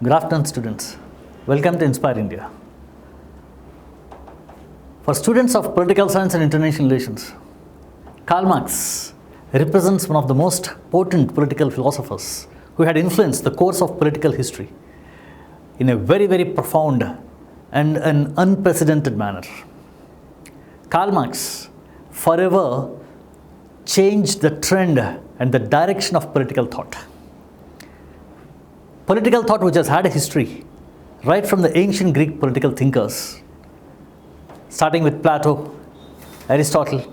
Good afternoon, students. Welcome to Insprireindia. For students of political science and international relations, Karl Marx represents one of the most potent political philosophers who had influenced the course of political history in a very, very profound and an unprecedented manner. Karl Marx forever changed the trend and the direction of political thought. Political thought which has had a history right from the ancient Greek political thinkers, starting with Plato, Aristotle,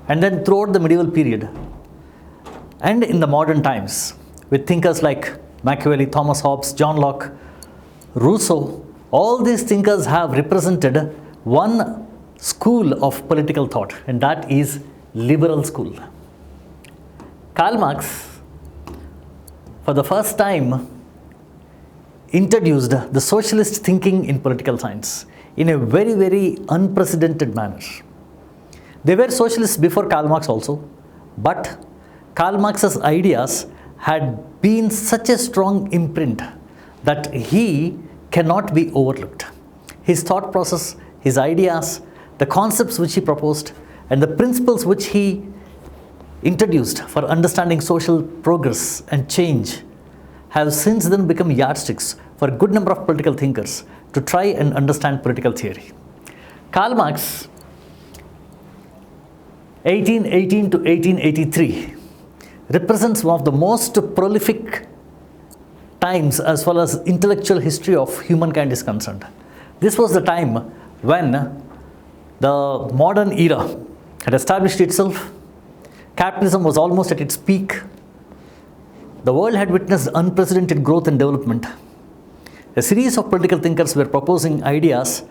and then throughout the medieval period, and in the modern times with thinkers like Machiavelli, Thomas Hobbes, John Locke, Rousseau. All these thinkers have represented one school of political thought, and that is liberal school. Karl Marx, for the first time, introduced the socialist thinking in political science in a very, very unprecedented manner. There were socialists before Karl Marx also, but Karl Marx's ideas had been such a strong imprint that he cannot be overlooked. His thought process, his ideas, the concepts which he proposed, and the principles which he introduced for understanding social progress and change have since then become yardsticks for a good number of political thinkers to try and understand political theory. Karl Marx, 1818 to 1883, represents one of the most prolific times as far as intellectual history of humankind is concerned. This was the time when the modern era had established itself. Capitalism was almost at its peak. The world had witnessed unprecedented growth and development. A series of political thinkers were proposing ideas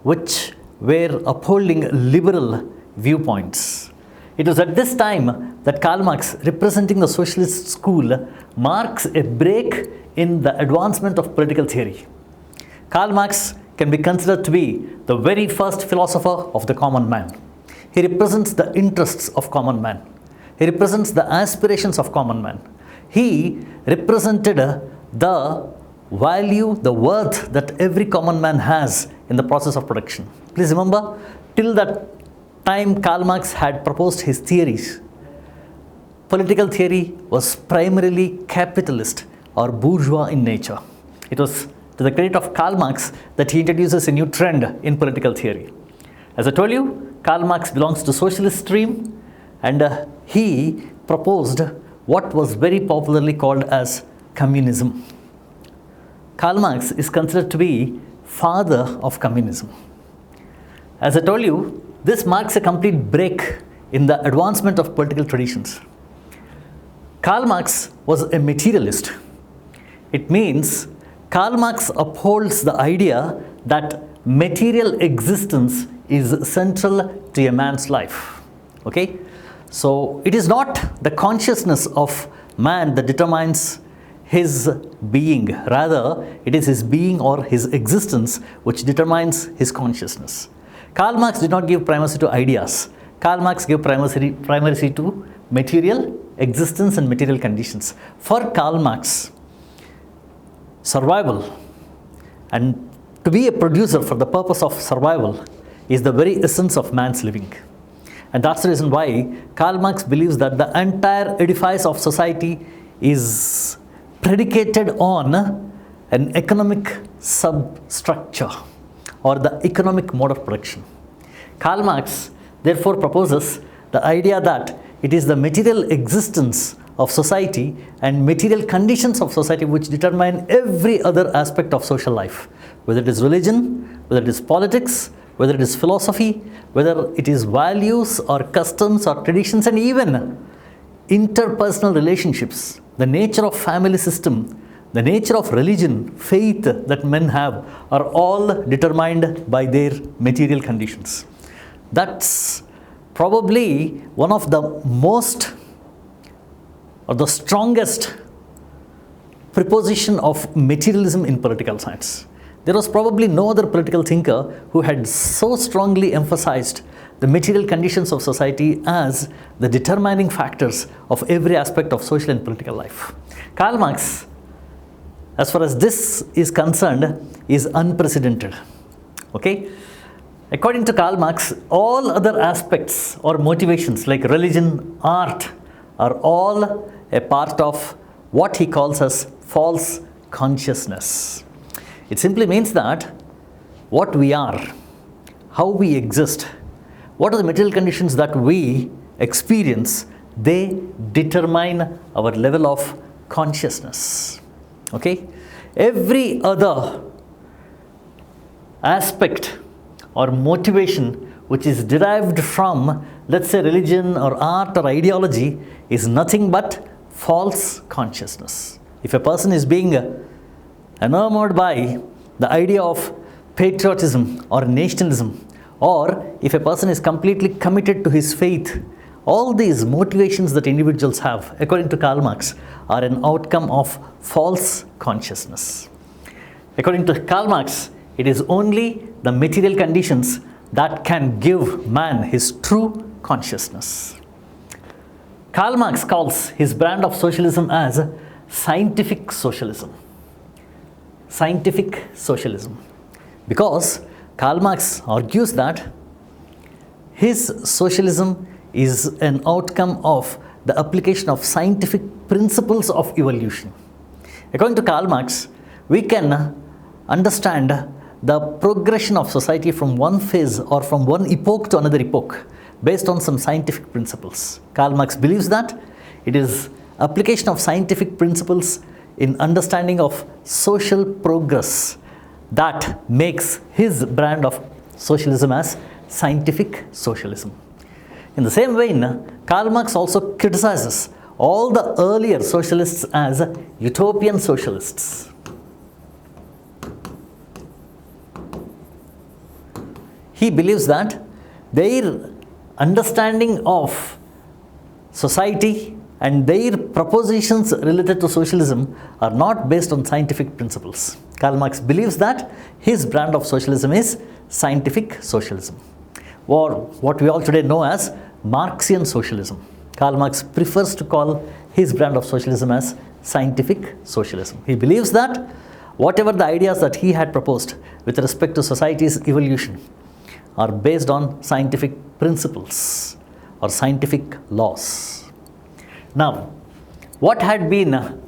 which were upholding liberal viewpoints. It was at this time that Karl Marx, representing the socialist school, marks a break in the advancement of political theory. Karl Marx can be considered to be the very first philosopher of the common man. He represents the interests of common man. He represents the aspirations of common man. He represented the value, the worth that every common man has in the process of production. Please remember, till that time Karl Marx had proposed his theories, political theory was primarily capitalist or bourgeois in nature. It was to the credit of Karl Marx that he introduces a new trend in political theory. As I told you, Karl Marx belongs to the socialist stream, and he proposed what was very popularly called as communism. Karl Marx is considered to be father of communism. As I told you, this marks a complete break in the advancement of political traditions. Karl Marx was a materialist. It means Karl Marx upholds the idea that material existence is central to a man's life. Okay? So it is not the consciousness of man that determines his being. Rather, it is his being or his existence which determines his consciousness. Karl Marx did not give primacy to ideas. Karl Marx gave primacy to material existence and material conditions. For Karl Marx, survival and to be a producer for the purpose of survival is the very essence of man's living. And that's the reason why Karl Marx believes that the entire edifice of society is predicated on an economic substructure or the economic mode of production. Karl Marx therefore proposes the idea that it is the material existence of society and material conditions of society which determine every other aspect of social life, whether it is religion, whether it is politics, whether it is philosophy, whether it is values or customs or traditions, and even interpersonal relationships, the nature of family system, the nature of religion, faith that men have are all determined by their material conditions. That's probably one of the most or the strongest preposition of materialism in political science. There was probably no other political thinker who had so strongly emphasized the material conditions of society as the determining factors of every aspect of social and political life. Karl Marx as far as this is concerned, is unprecedented. Okay? According to Karl Marx, all other aspects or motivations like religion, art, are all a part of what he calls as false consciousness. It simply means that what we are, how we exist, what are the material conditions that we experience, they determine our level of consciousness. Okay? Every other aspect or motivation which is derived from, let's say, religion or art or ideology is nothing but false consciousness. If a person is being enamored by the idea of patriotism or nationalism, or if a person is completely committed to his faith, all these motivations that individuals have, according to Karl Marx, are an outcome of false consciousness. According to Karl Marx, it is only the material conditions that can give man his true consciousness. Karl Marx calls his brand of socialism as scientific socialism. Scientific socialism. Because Karl Marx argues that his socialism is an outcome of the application of scientific principles of evolution. According to Karl Marx, we can understand the progression of society from one phase or from one epoch to another epoch based on some scientific principles. Karl Marx believes that it is application of scientific principles in understanding of social progress that makes his brand of socialism as scientific socialism. In the same vein, Karl Marx also criticizes all the earlier socialists as utopian socialists. He believes that their understanding of society and their propositions related to socialism are not based on scientific principles. Karl Marx believes that his brand of socialism is scientific socialism, or what we all today know as Marxian socialism. Karl Marx prefers to call his brand of socialism as scientific socialism. He believes that whatever the ideas that he had proposed with respect to society's evolution are based on scientific principles or scientific laws. Now, what had been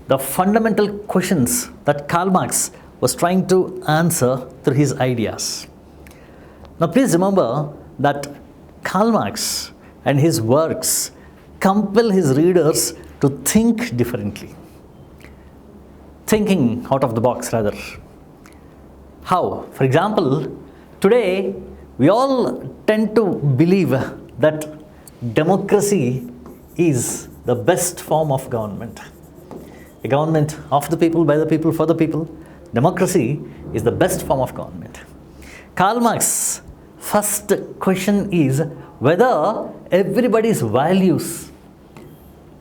the fundamental questions that Karl Marx was trying to answer through his ideas? Now, please remember that Karl Marx and his works compel his readers to think differently. Thinking out of the box, rather. How? For example, today we all tend to believe that democracy is the best form of government. A government of the people, by the people, for the people. Democracy is the best form of government. Karl Marx's first question is whether everybody's values,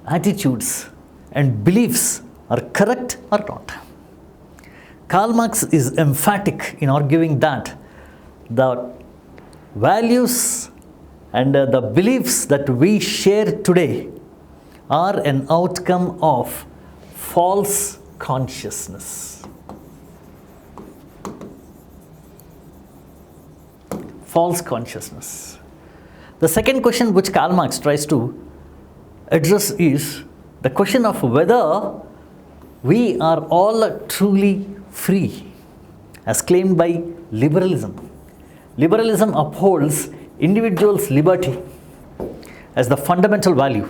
attitudes, and beliefs are correct or not. Karl Marx is emphatic in arguing that the values and the beliefs that we share today are an outcome of false consciousness. False consciousness. The second question which Karl Marx tries to address is the question of whether we are all truly free, as claimed by liberalism. Liberalism upholds individuals' liberty as the fundamental value.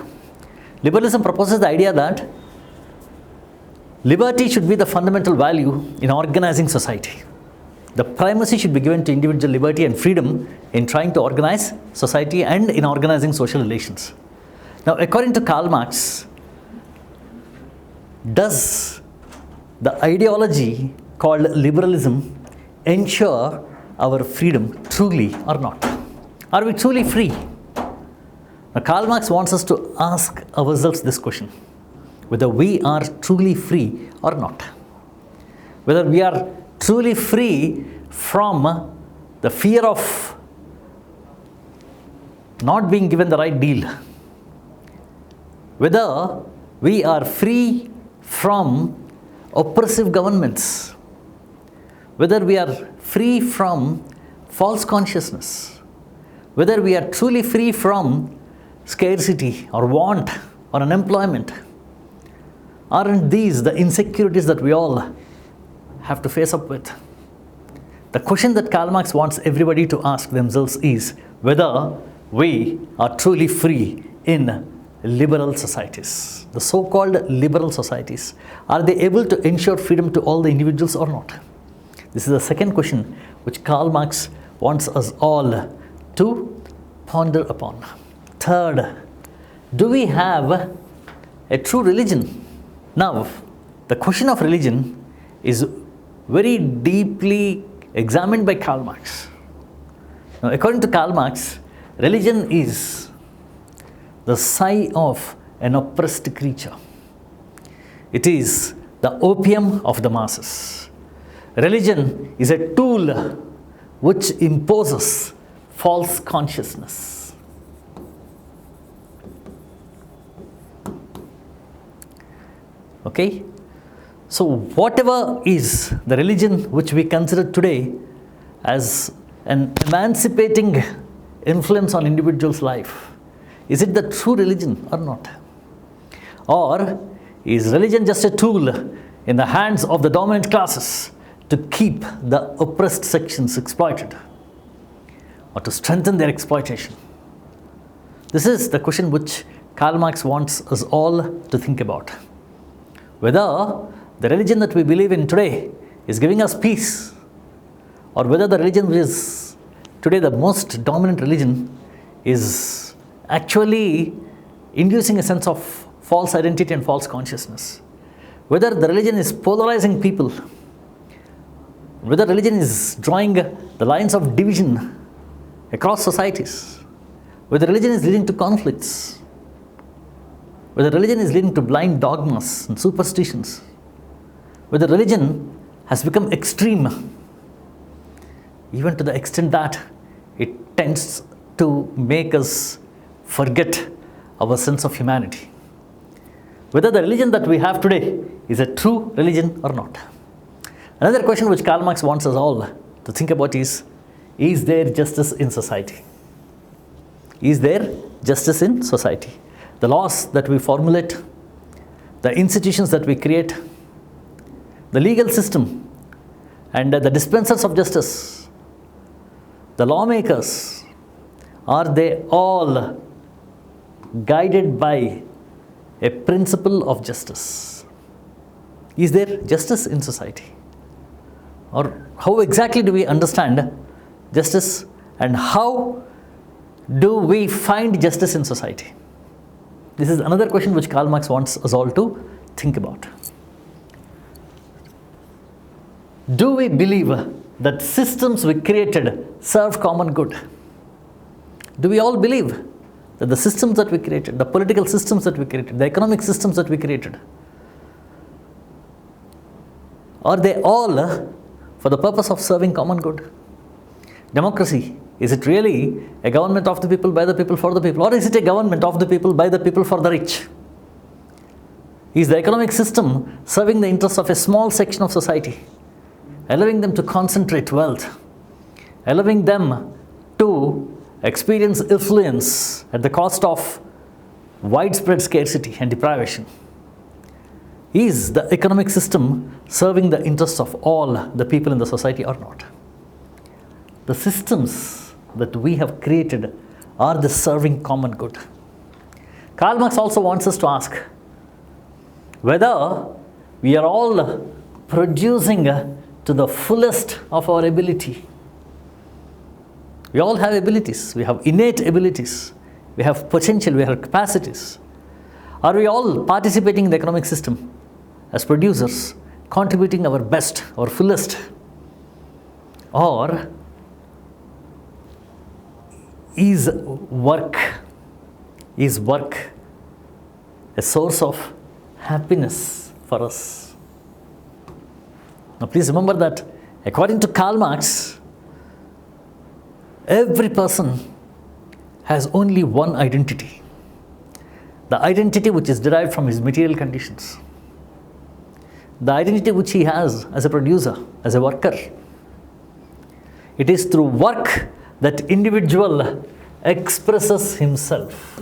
Liberalism proposes the idea that liberty should be the fundamental value in organizing society. The primacy should be given to individual liberty and freedom in trying to organize society and in organizing social relations. Now, according to Karl Marx, does the ideology called liberalism ensure our freedom truly or not? Are we truly free? Now, Karl Marx wants us to ask ourselves this question, whether we are truly free or not. Whether we are truly free from the fear of not being given the right deal. Whether we are free from oppressive governments, whether we are free from false consciousness, whether we are truly free from scarcity or want or unemployment, aren't these the insecurities that we all have to face up with? The question that Karl Marx wants everybody to ask themselves is whether we are truly free in liberal societies. The so-called liberal societies, are they able to ensure freedom to all the individuals or not? This is the second question which Karl Marx wants us all to ponder upon. Third, do we have a true religion? Now, the question of religion is very deeply examined by Karl Marx. Now, according to Karl Marx, religion is the sigh of an oppressed creature. It is the opium of the masses. Religion is a tool which imposes false consciousness. Okay? So whatever is the religion which we consider today as an emancipating influence on individual's life, is it the true religion or not? Or is religion just a tool in the hands of the dominant classes to keep the oppressed sections exploited or to strengthen their exploitation? This is the question which Karl Marx wants us all to think about. Whether the religion that we believe in today is giving us peace, or whether the religion which is today the most dominant religion is actually inducing a sense of false identity and false consciousness. Whether the religion is polarizing people, whether religion is drawing the lines of division across societies, whether religion is leading to conflicts, whether religion is leading to blind dogmas and superstitions, whether religion has become extreme, even to the extent that it tends to make us forget our sense of humanity. Whether the religion that we have today is a true religion or not. Another question which Karl Marx wants us all to think about is there justice in society? Is there justice in society? The laws that we formulate, the institutions that we create, the legal system, and the dispensers of justice, the lawmakers, are they all guided by a principle of justice? Is there justice in society? Or how exactly do we understand justice, and how do we find justice in society? This is another question which Karl Marx wants us all to think about. Do we believe that systems we created serve common good? Do we all believe that the systems that we created, the political systems that we created, the economic systems that we created, are they all for the purpose of serving common good? Democracy, is it really a government of the people, by the people, for the people? Or is it a government of the people, by the people, for the rich? Is the economic system serving the interests of a small section of society, allowing them to concentrate wealth, allowing them to experience affluence at the cost of widespread scarcity and deprivation? Is the economic system serving the interests of all the people in the society or not? The systems that we have created, are they serving common good? Karl Marx also wants us to ask whether we are all producing to the fullest of our ability. We all have abilities. We have innate abilities. We have potential. We have capacities. Are we all participating in the economic system as producers, contributing our best, our fullest? Or is work a source of happiness for us? Now please remember that according to Karl Marx, every person has only one identity, the identity which is derived from his material conditions. the identity which he has as a producer, as a worker. It is through work that individual expresses himself.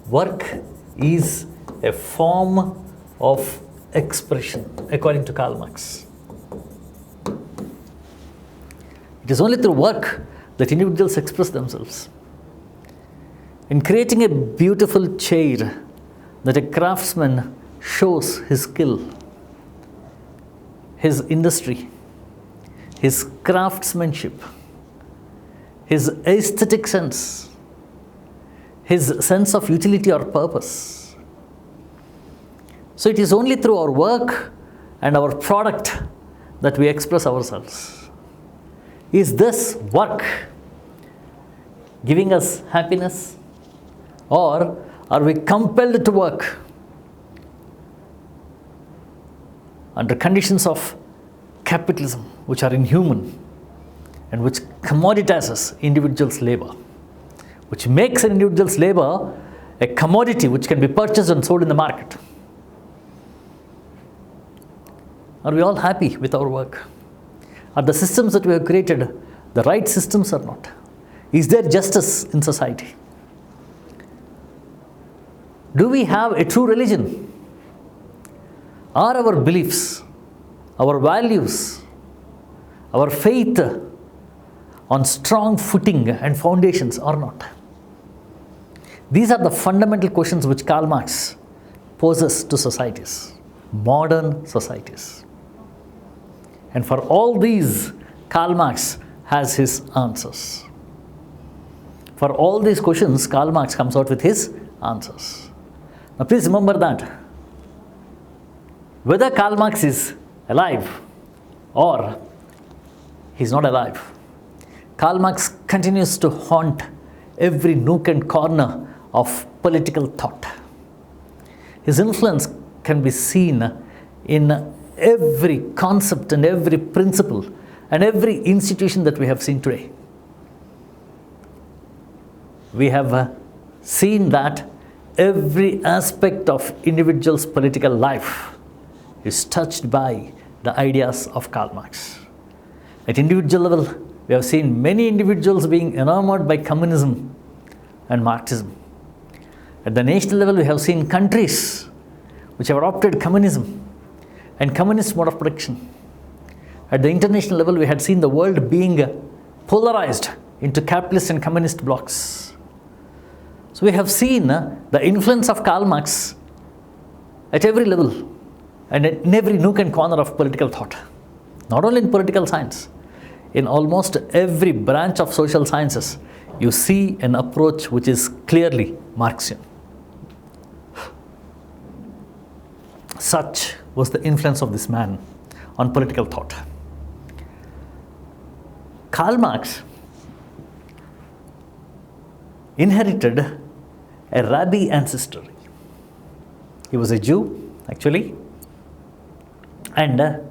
Work is a form of expression, according to Karl Marx. It is only through work that individuals express themselves. In creating a beautiful chair, that a craftsman shows his skill, his industry, his craftsmanship, his aesthetic sense, his sense of utility or purpose. So it is only through our work and our product that we express ourselves. Is this work giving us happiness, or are we compelled to work under conditions of capitalism which are inhuman and which commoditizes individuals' labor, which makes an individual's labor a commodity which can be purchased and sold in the market? Are we all happy with our work? Are the systems that we have created the right systems or not? Is there justice in society? Do we have a true religion? Are our beliefs, our values, our faith on strong footing and foundations or not? These are the fundamental questions which Karl Marx poses to societies, modern societies. And for all these, Karl Marx has his answers. For all these questions, Karl Marx comes out with his answers. Now please remember that whether Karl Marx is alive or he's not alive, Karl Marx continues to haunt every nook and corner of political thought. His influence can be seen in every concept and every principle and every institution that we have seen today. We have seen that every aspect of individual's political life is touched by the ideas of Karl Marx. At individual level, we have seen many individuals being enamored by communism and Marxism. At the national level, we have seen countries which have adopted communism and communist mode of production. At the international level, we had seen the world being polarized into capitalist and communist blocs. So we have seen the influence of Karl Marx at every level and in every nook and corner of political thought. Not only in political science, in almost every branch of social sciences, you see an approach which is clearly Marxian. Such was the influence of this man on political thought. Karl Marx inherited a rabbi ancestry. He was a Jew, actually, and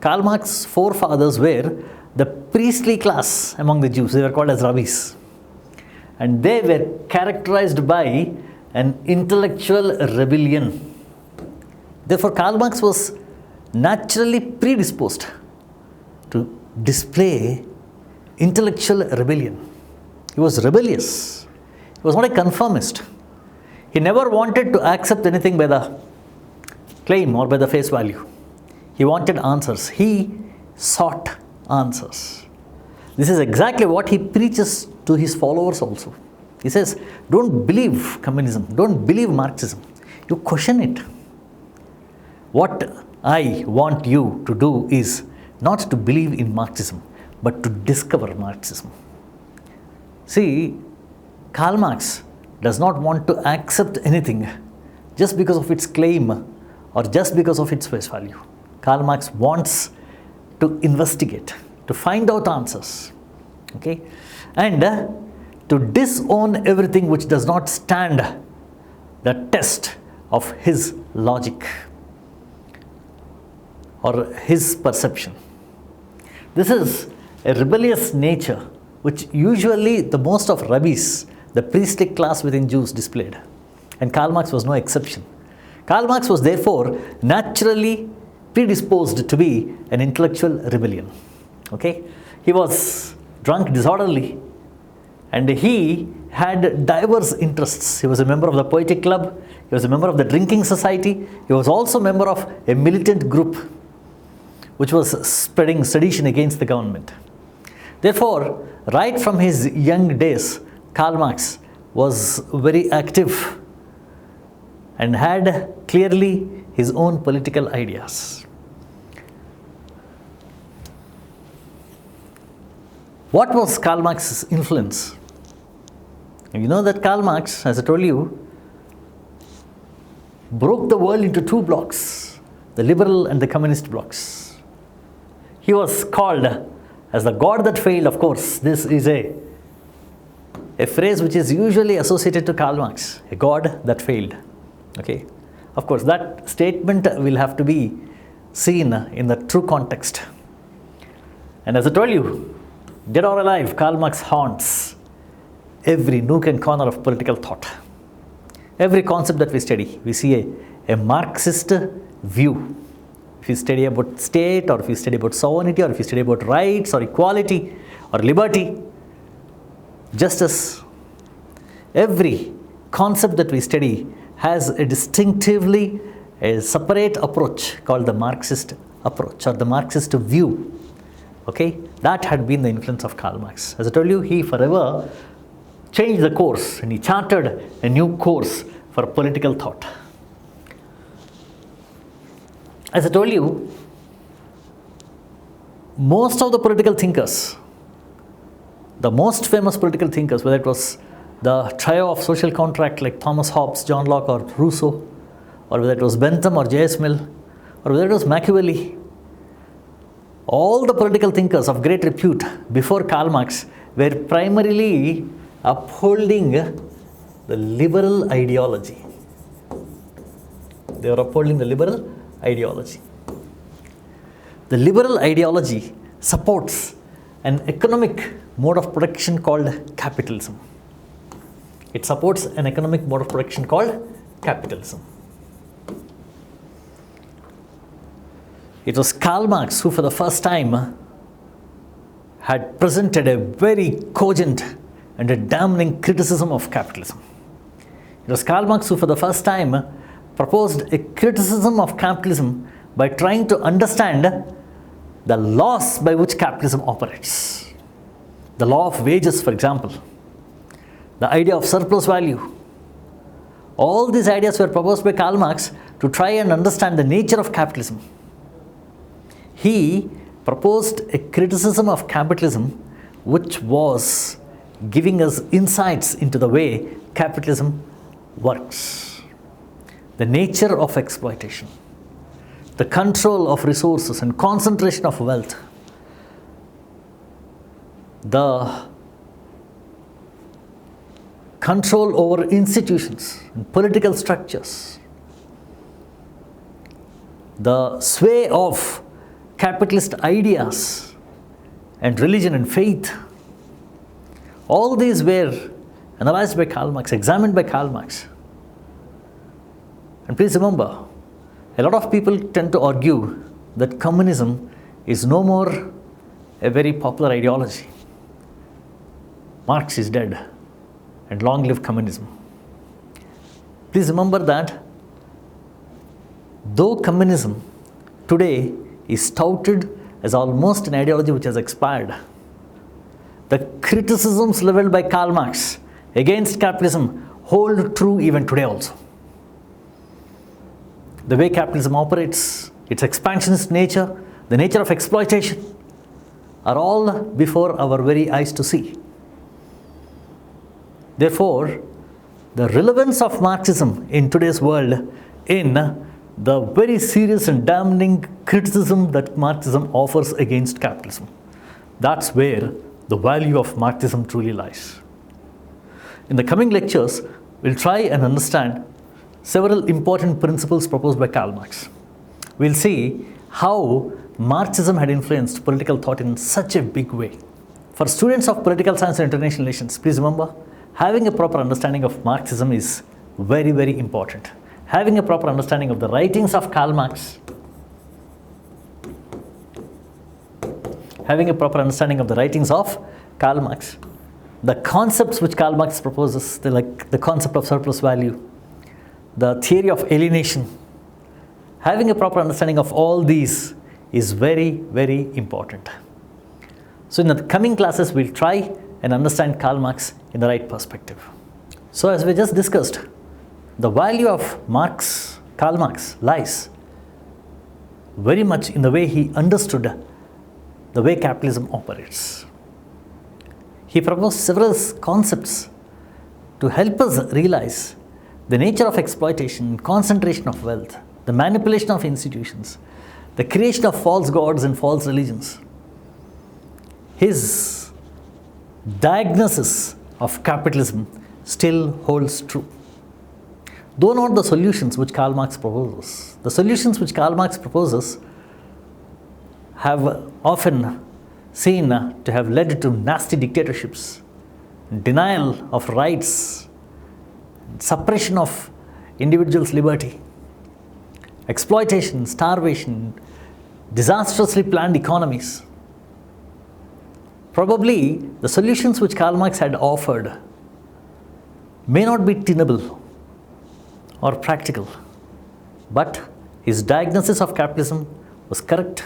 Karl Marx's forefathers were the priestly class among the Jews. They were called as rabbis, and they were characterized by an intellectual rebellion. Therefore, Karl Marx was naturally predisposed to display intellectual rebellion. He was rebellious. He was not a conformist. He never wanted to accept anything by the claim or by the face value. He wanted answers. He sought answers. This is exactly what he preaches to his followers also. He says, don't believe communism, don't believe Marxism. You question it. What I want you to do is not to believe in Marxism, but to discover Marxism. See, Karl Marx does not want to accept anything just because of its claim or just because of its face value. Karl Marx wants to investigate, to find out answers, okay, and to disown everything which does not stand the test of his logic or his perception. This is a rebellious nature which usually the most of rabbis, the priestly class within Jews, displayed. And Karl Marx was no exception. Karl Marx was therefore naturally predisposed to be an intellectual rebellion. Okay? He was drunk, disorderly, and he had diverse interests. He was a member of the poetic club, he was a member of the drinking society, he was also a member of a militant group which was spreading sedition against the government. Therefore, right from his young days, Karl Marx was very active and had clearly his own political ideas. What was Karl Marx's influence? You know that Karl Marx, as I told you, broke the world into two blocks, the liberal and the communist blocks. He was called as the God that failed. Of course, this is a phrase which is usually associated to Karl Marx, a God that failed. Okay? Of course, that statement will have to be seen in the true context. And as I told you, dead or alive, Karl Marx haunts every nook and corner of political thought. Every concept that we study, we see a Marxist view. If you study about state, or if you study about sovereignty, or if you study about rights, or equality, or liberty, justice, every concept that we study has a distinctively a separate approach called the Marxist approach, or the Marxist view. Okay, that had been the influence of Karl Marx. As I told you, he forever changed the course and he charted a new course for political thought. As I told you, most of the political thinkers, the most famous political thinkers, whether it was the trio of social contract like Thomas Hobbes, John Locke, or Rousseau, or whether it was Bentham or J.S. Mill, or whether it was Machiavelli, all the political thinkers of great repute before Karl Marx were primarily upholding the liberal ideology. They were upholding the liberal ideology. The liberal ideology supports an economic mode of production called capitalism. It supports an economic mode of production called capitalism. It was Karl Marx who for the first time had presented a very cogent and a damning criticism of capitalism. It was Karl Marx who for the first time proposed a criticism of capitalism by trying to understand the laws by which capitalism operates. The law of wages, for example, the idea of surplus value. All these ideas were proposed by Karl Marx to try and understand the nature of capitalism. He proposed a criticism of capitalism which was giving us insights into the way capitalism works. The nature of exploitation, the control of resources and concentration of wealth, the control over institutions and political structures, the sway of capitalist ideas and religion and faith. All these were analyzed by Karl Marx, examined by Karl Marx. And please remember, a lot of people tend to argue that communism is no more a very popular ideology. Marx is dead, and long live communism. Please remember that though communism today is touted as almost an ideology which has expired, the criticisms leveled by Karl Marx against capitalism hold true even today also. The way capitalism operates, its expansionist nature, the nature of exploitation are all before our very eyes to see. Therefore, the relevance of Marxism in today's world in the very serious and damning criticism that Marxism offers against capitalism. That's where the value of Marxism truly lies. In the coming lectures, we'll try and understand several important principles proposed by Karl Marx. We'll see how Marxism had influenced political thought in such a big way. For students of political science and international relations, please remember, having a proper understanding of Marxism is very, very important. Having a proper understanding of the writings of Karl Marx having a proper understanding of the writings of Karl Marx, the concepts which Karl Marx proposes, the concept of surplus value, the theory of alienation, having a proper understanding of all these is very, very important. So in the coming classes, we'll try and understand Karl Marx in the right perspective. So as we just discussed, the value of Karl Marx, lies very much in the way he understood the way capitalism operates. He proposed several concepts to help us realize the nature of exploitation, concentration of wealth, the manipulation of institutions, the creation of false gods and false religions. His diagnosis of capitalism still holds true. Though not the solutions which Karl Marx proposes. The solutions which Karl Marx proposes have often seen to have led to nasty dictatorships, denial of rights, suppression of individuals' liberty, exploitation, starvation, disastrously planned economies. Probably the solutions which Karl Marx had offered may not be tenable or practical, but his diagnosis of capitalism was correct,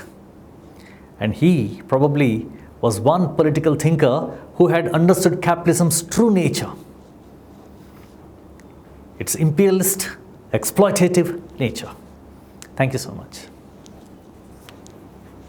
and he probably was one political thinker who had understood capitalism's true nature, its imperialist, exploitative nature. Thank you so much.